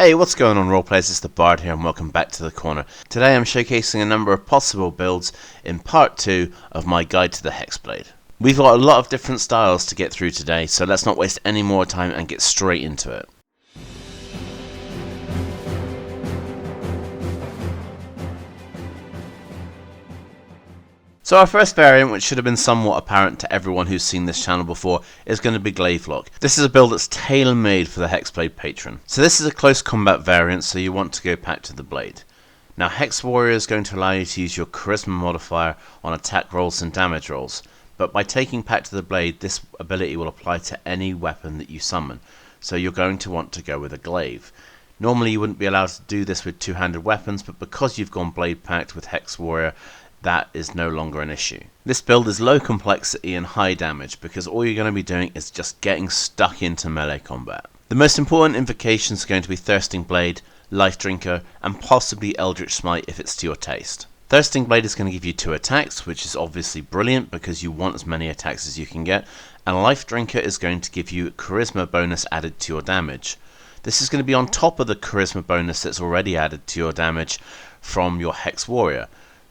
Hey, what's going on roleplayers, it's the Bard here and welcome back to the corner. Today I'm showcasing a number of possible builds in part 2 of my guide to the Hexblade. We've got a lot of different styles to get through today, so let's not waste any more time and get straight into it. So our first variant, which should have been somewhat apparent to everyone who's seen this channel before, is going to be Glaivelock. This is a build that's tailor-made for the Hexblade patron. So this is a close combat variant, so you want to go Pact of the Blade. Now Hex Warrior is going to allow you to use your Charisma modifier on attack rolls and damage rolls, but by taking Pact of the Blade, this ability will apply to any weapon that you summon, so you're going to want to go with a glaive. Normally you wouldn't be allowed to do this with two-handed weapons, but because you've gone Blade Pact with Hex Warrior, that is no longer an issue. This build is low complexity and high damage because all you're going to be doing is just getting stuck into melee combat. The most important invocations are going to be Thirsting Blade, Life Drinker, and possibly Eldritch Smite if it's to your taste. Thirsting Blade is going to give you 2 attacks, which is obviously brilliant because you want as many attacks as you can get, and Life Drinker is going to give you Charisma bonus added to your damage. This is going to be on top of the Charisma bonus that's already added to your damage from your Hex Warrior,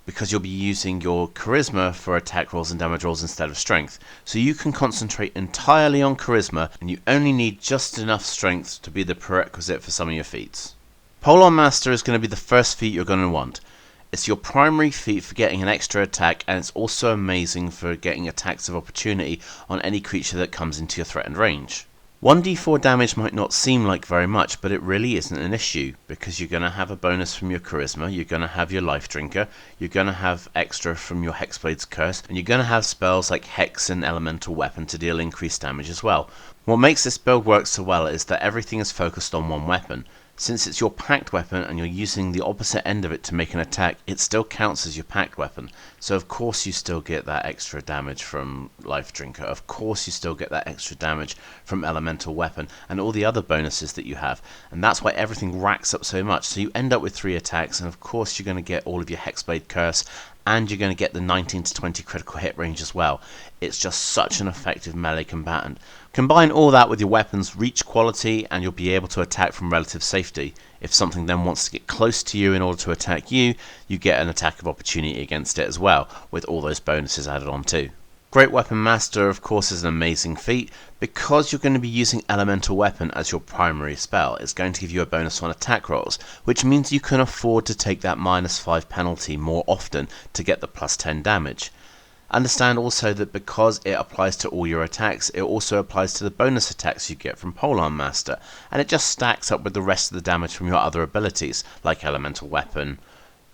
because you'll be using your Charisma for attack rolls and damage rolls instead of Strength. So you can concentrate entirely on Charisma, and you only need just enough Strength to be the prerequisite for some of your feats. Polearm Master is going to be the first feat you're going to want. It's your primary feat for getting an extra attack, and it's also amazing for getting attacks of opportunity on any creature that comes into your threatened range. 1d4 damage might not seem like very much, but it really isn't an issue, because you're going to have a bonus from your Charisma, you're going to have your Life Drinker, you're going to have extra from your Hexblade's Curse, and you're going to have spells like Hex and Elemental Weapon to deal increased damage as well. What makes this build work so well is that everything is focused on one weapon. Since it's your packed weapon and you're using the opposite end of it to make an attack, it still counts as your packed weapon. So of course you still get that extra damage from Life Drinker, of course you still get that extra damage from Elemental Weapon and all the other bonuses that you have. And that's why everything racks up so much. So you end up with 3 attacks, and of course you're going to get all of your Hexblade Curse, and you're going to get the 19 to 20 critical hit range as well. It's just such an effective melee combatant. Combine all that with your weapon's reach quality and you'll be able to attack from relative safety. If something then wants to get close to you in order to attack you, you get an attack of opportunity against it as well, with all those bonuses added on too. Great Weapon Master of course is an amazing feat. Because you're going to be using Elemental Weapon as your primary spell, it's going to give you a bonus on attack rolls, which means you can afford to take that -5 penalty more often to get the +10 damage. Understand also that because it applies to all your attacks, it also applies to the bonus attacks you get from Polearm Master, and it just stacks up with the rest of the damage from your other abilities, like Elemental Weapon,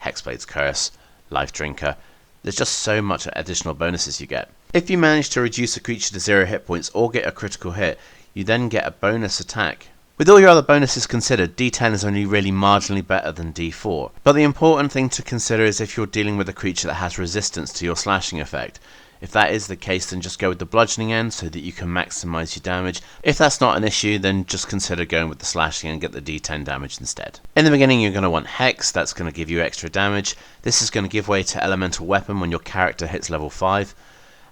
Hexblade's Curse, Life Drinker. There's just so much additional bonuses you get. If you manage to reduce a creature to 0 hit points or get a critical hit, you then get a bonus attack. With all your other bonuses considered, D10 is only really marginally better than D4. But the important thing to consider is if you're dealing with a creature that has resistance to your slashing effect. If that is the case, then just go with the bludgeoning end so that you can maximize your damage. If that's not an issue, then just consider going with the slashing and get the D10 damage instead. In the beginning you're going to want Hex, that's going to give you extra damage. This is going to give way to Elemental Weapon when your character hits level 5.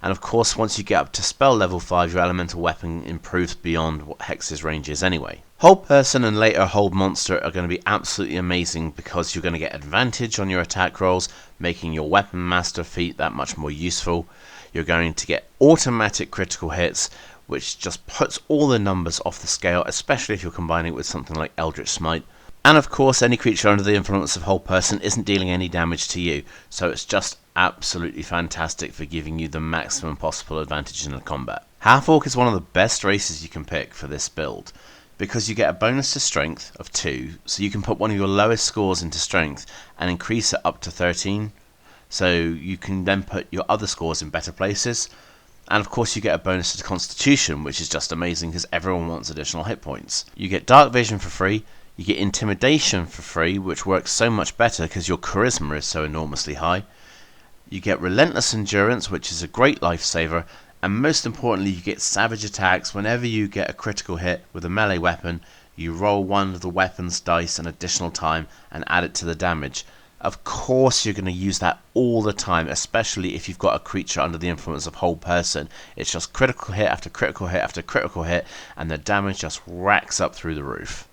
And of course once you get up to spell level 5, your Elemental Weapon improves beyond what Hex's range is anyway. Hold Person and later Hold Monster are going to be absolutely amazing because you're going to get advantage on your attack rolls, making your Weapon Master feat that much more useful. You're going to get automatic critical hits, which just puts all the numbers off the scale, especially if you're combining it with something like Eldritch Smite. And of course any creature under the influence of Hold Person isn't dealing any damage to you, so it's just absolutely fantastic for giving you the maximum possible advantage in the combat. Half Orc is one of the best races you can pick for this build, because you get a bonus to Strength of 2, so you can put one of your lowest scores into Strength and increase it up to 13, so you can then put your other scores in better places. And of course you get a bonus to Constitution, which is just amazing because everyone wants additional hit points. You get Dark Vision for free, you get Intimidation for free, which works so much better because your Charisma is so enormously high. You get Relentless Endurance, which is a great lifesaver, and most importantly you get Savage Attacks. Whenever you get a critical hit with a melee weapon, you roll one of the weapon's dice an additional time and add it to the damage. Of course you're going to use that all the time, especially if you've got a creature under the influence of Hold Person. It's just critical hit after critical hit after critical hit, and the damage just racks up through the roof.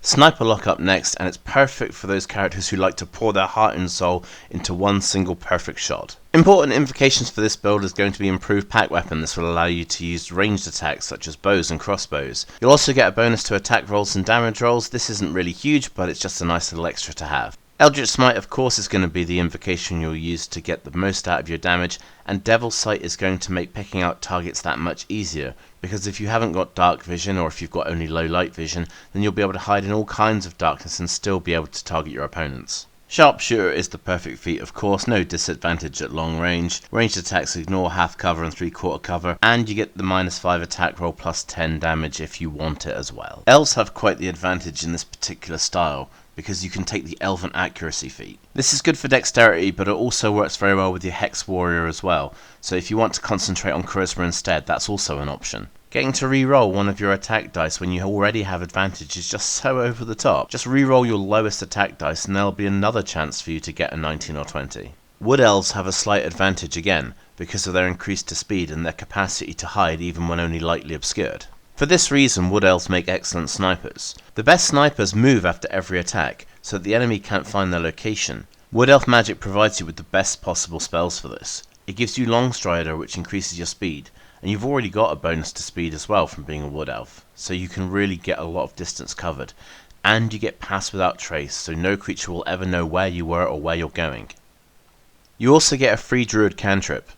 Sniperlock up next, and it's perfect for those characters who like to pour their heart and soul into one single perfect shot. Important invocations for this build is going to be improved pack weapon. This will allow you to use ranged attacks such as bows and crossbows. You'll also get a bonus to attack rolls and damage rolls. This isn't really huge, but it's just a nice little extra to have. Eldritch Smite, of course, is going to be the invocation you'll use to get the most out of your damage, and Devil's Sight is going to make picking out targets that much easier, because if you haven't got dark vision, or if you've got only low light vision, then you'll be able to hide in all kinds of darkness and still be able to target your opponents. Sharpshooter is the perfect feat, of course, no disadvantage at long range. Ranged attacks ignore half cover and 3/4 cover, and you get the -5 attack roll plus 10 damage if you want it as well. Elves have quite the advantage in this particular style, because you can take the Elven Accuracy feat. This is good for dexterity, but it also works very well with your Hex Warrior as well, so if you want to concentrate on Charisma instead, that's also an option. Getting to re-roll one of your attack dice when you already have advantage is just so over the top. Just re-roll your lowest attack dice and there'll be another chance for you to get a 19 or 20. Wood Elves have a slight advantage again, because of their increased speed and their capacity to hide even when only lightly obscured. For this reason, Wood Elves make excellent snipers. The best snipers move after every attack, so that the enemy can't find their location. Wood Elf magic provides you with the best possible spells for this. It gives you Long Strider, which increases your speed, and you've already got a bonus to speed as well from being a Wood Elf, so you can really get a lot of distance covered. And you get Pass Without Trace, so no creature will ever know where you were or where you're going. You also get a free Druid cantrip.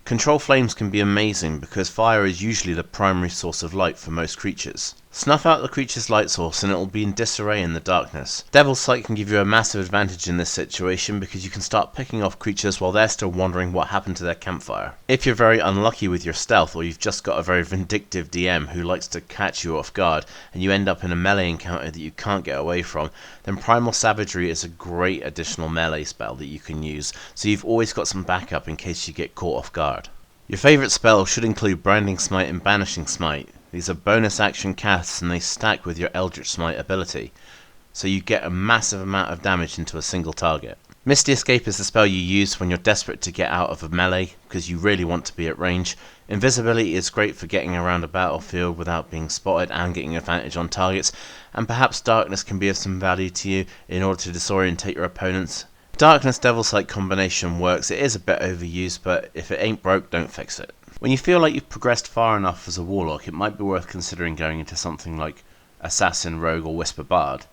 Control Flames can be amazing because fire is usually the primary source of light for most creatures. Snuff out the creature's light source and it will be in disarray in the darkness. Devil's Sight can give you a massive advantage in this situation because you can start picking off creatures while they're still wondering what happened to their campfire. If you're very unlucky with your stealth, or you've just got a very vindictive DM who likes to catch you off guard and you end up in a melee encounter that you can't get away from, then Primal Savagery is a great additional melee spell that you can use, so you've always got some backup in case you get caught off guard. Your favourite spells should include Branding Smite and Banishing Smite. These are bonus action casts and they stack with your Eldritch Smite ability, so you get a massive amount of damage into a single target. Misty Escape is the spell you use when you're desperate to get out of a melee, because you really want to be at range. Invisibility is great for getting around a battlefield without being spotted and getting advantage on targets, and perhaps Darkness can be of some value to you in order to disorientate your opponents. Darkness Devil's Sight combination works. It is a bit overused, but if it ain't broke, don't fix it. When you feel like you've progressed far enough as a Warlock, it might be worth considering going into something like Assassin, Rogue or Whisper Bard,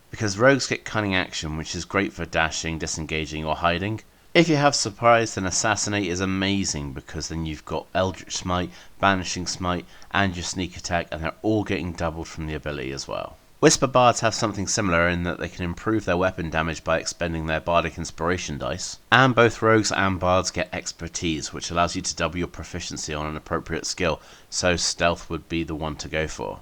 because Rogues get Cunning Action, which is great for dashing, disengaging or hiding. If you have Surprise, then Assassinate is amazing, because then you've got Eldritch Smite, Banishing Smite and your Sneak Attack, and they're all getting doubled from the ability as well. Whisper Bards have something similar in that they can improve their weapon damage by expending their Bardic Inspiration dice, and both Rogues and Bards get Expertise, which allows you to double your proficiency on an appropriate skill, so Stealth would be the one to go for.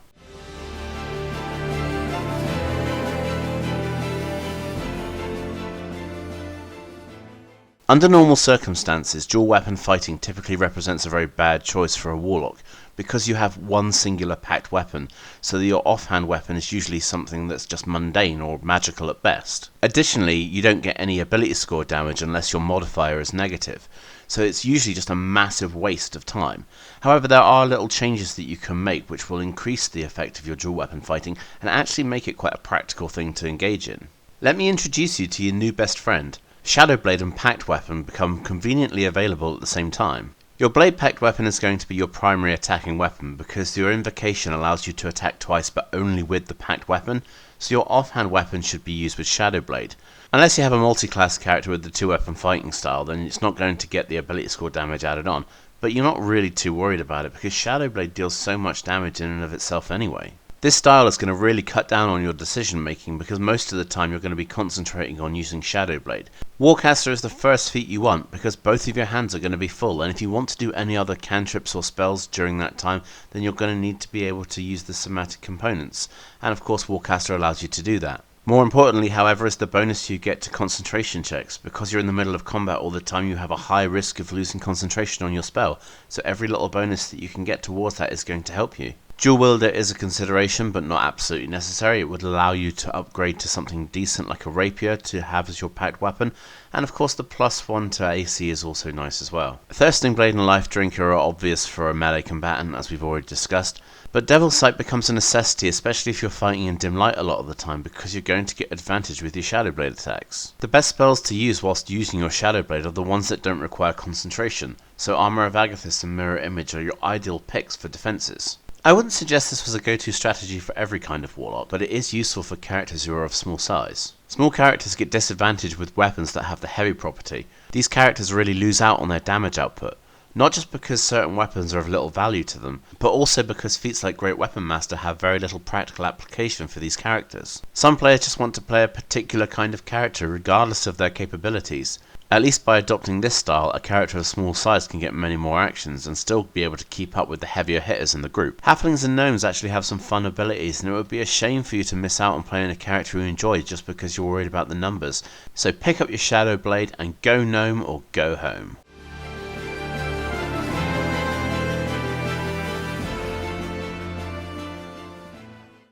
Under normal circumstances, dual weapon fighting typically represents a very bad choice for a Warlock, because you have one singular packed weapon, so that your offhand weapon is usually something that's just mundane or magical at best. Additionally, you don't get any ability score damage unless your modifier is negative, so it's usually just a massive waste of time. However, there are little changes that you can make which will increase the effect of your dual weapon fighting and actually make it quite a practical thing to engage in. Let me introduce you to your new best friend. Shadowblade and Pact Weapon become conveniently available at the same time. Your Blade Pact Weapon is going to be your primary attacking weapon because your invocation allows you to attack twice but only with the Pact Weapon, so your offhand weapon should be used with Shadowblade. Unless you have a multi-class character with the two-weapon fighting style, then it's not going to get the ability score damage added on, but you're not really too worried about it because Shadowblade deals so much damage in and of itself anyway. This style is going to really cut down on your decision making because most of the time you're going to be concentrating on using Shadowblade. Warcaster is the first feat you want because both of your hands are going to be full, and if you want to do any other cantrips or spells during that time, then you're going to need to be able to use the somatic components, and of course Warcaster allows you to do that. More importantly, however, is the bonus you get to concentration checks. Because you're in the middle of combat all the time, you have a high risk of losing concentration on your spell, so every little bonus that you can get towards that is going to help you. Dual Wielder is a consideration, but not absolutely necessary. It would allow you to upgrade to something decent like a rapier to have as your packed weapon, and of course the +1 to AC is also nice as well. Thirsting Blade and Life Drinker are obvious for a melee combatant, as we've already discussed, but Devil's Sight becomes a necessity, especially if you're fighting in dim light a lot of the time, because you're going to get advantage with your Shadow Blade attacks. The best spells to use whilst using your Shadow Blade are the ones that don't require concentration, so Armour of Agathis and Mirror Image are your ideal picks for defences. I wouldn't suggest this was a go-to strategy for every kind of warlock, but it is useful for characters who are of small size. Small characters get disadvantaged with weapons that have the heavy property. These characters really lose out on their damage output, not just because certain weapons are of little value to them, but also because feats like Great Weapon Master have very little practical application for these characters. Some players just want to play a particular kind of character regardless of their capabilities. At least by adopting this style, a character of small size can get many more actions and still be able to keep up with the heavier hitters in the group. Halflings and gnomes actually have some fun abilities, and it would be a shame for you to miss out on playing a character you enjoy just because you're worried about the numbers. So pick up your Shadow Blade and go gnome or go home.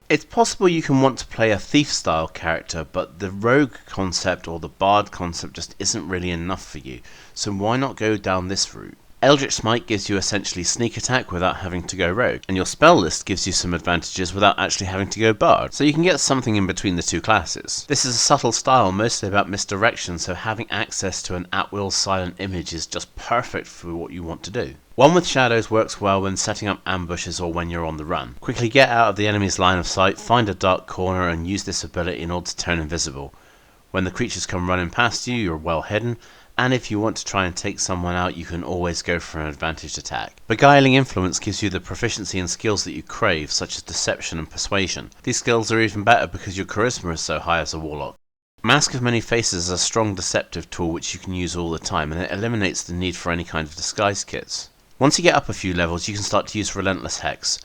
It's possible you can want to play a thief style character, but the rogue concept or the bard concept just isn't really enough for you, so why not go down this route? Eldritch Smite gives you essentially sneak attack without having to go rogue, and your spell list gives you some advantages without actually having to go bard, so you can get something in between the two classes. This is a subtle style, mostly about misdirection, so having access to an at-will silent image is just perfect for what you want to do. One with shadows works well when setting up ambushes or when you're on the run. Quickly get out of the enemy's line of sight, find a dark corner and use this ability in order to turn invisible. When the creatures come running past you, you're well hidden, and if you want to try and take someone out, you can always go for an advantaged attack. Beguiling Influence gives you the proficiency in skills that you crave, such as Deception and Persuasion. These skills are even better because your Charisma is so high as a Warlock. Mask of Many Faces is a strong deceptive tool which you can use all the time, and it eliminates the need for any kind of disguise kits. Once you get up a few levels, you can start to use Relentless Hex.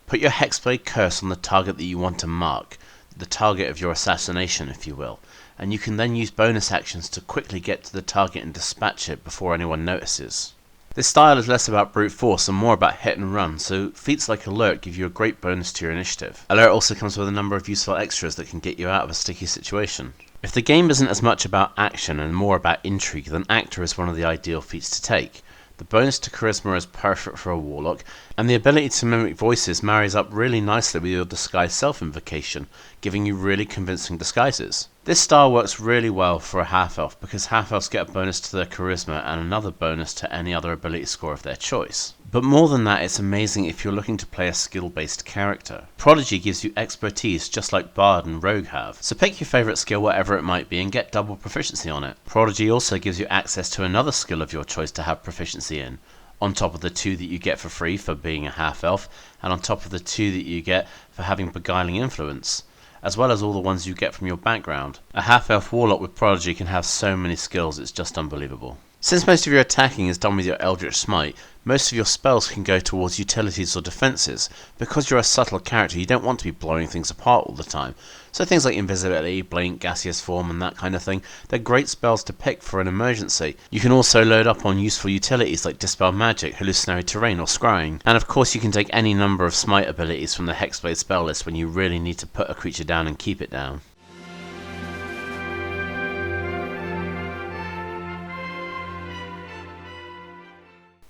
Put your Hexblade curse on the target that you want to mark, the target of your assassination if you will, and you can then use bonus actions to quickly get to the target and dispatch it before anyone notices. This style is less about brute force and more about hit and run, so feats like Alert give you a great bonus to your initiative. Alert also comes with a number of useful extras that can get you out of a sticky situation. If the game isn't as much about action and more about intrigue, then Actor is one of the ideal feats to take. The bonus to Charisma is perfect for a Warlock, and the ability to mimic voices marries up really nicely with your disguise self-invocation, giving you really convincing disguises. This style works really well for a half-elf because half-elves get a bonus to their Charisma and another bonus to any other ability score of their choice. But more than that, it's amazing if you're looking to play a skill-based character. Prodigy gives you expertise just like Bard and Rogue have, so pick your favourite skill whatever it might be and get double proficiency on it. Prodigy also gives you access to another skill of your choice to have proficiency in, on top of the 2 that you get for free for being a half-elf, and on top of the 2 that you get for having Beguiling Influence, as well as all the ones you get from your background. A half-elf Warlock with Prodigy can have so many skills, it's just unbelievable. Since most of your attacking is done with your Eldritch Smite, most of your spells can go towards utilities or defences. Because you're a subtle character, you don't want to be blowing things apart all the time. So things like Invisibility, Blink, Gaseous Form and that kind of thing, they're great spells to pick for an emergency. You can also load up on useful utilities like Dispel Magic, Hallucinatory Terrain or Scrying. And of course you can take any number of Smite abilities from the Hexblade spell list when you really need to put a creature down and keep it down.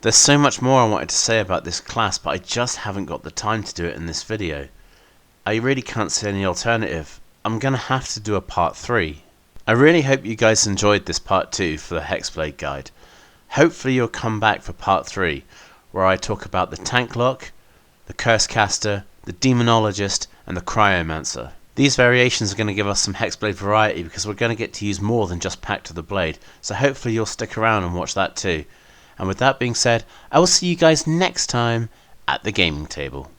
There's so much more I wanted to say about this class, but I just haven't got the time to do it in this video. I really can't see any alternative. I'm gonna have to do a part 3. I really hope you guys enjoyed this part 2 for the Hexblade guide. Hopefully you'll come back for part 3, where I talk about the Tanklock, the Cursecaster, the Demonologist, and the Cryomancer. These variations are going to give us some Hexblade variety because we're going to get to use more than just Pact of the Blade, so hopefully you'll stick around and watch that too. And with that being said, I will see you guys next time at the gaming table.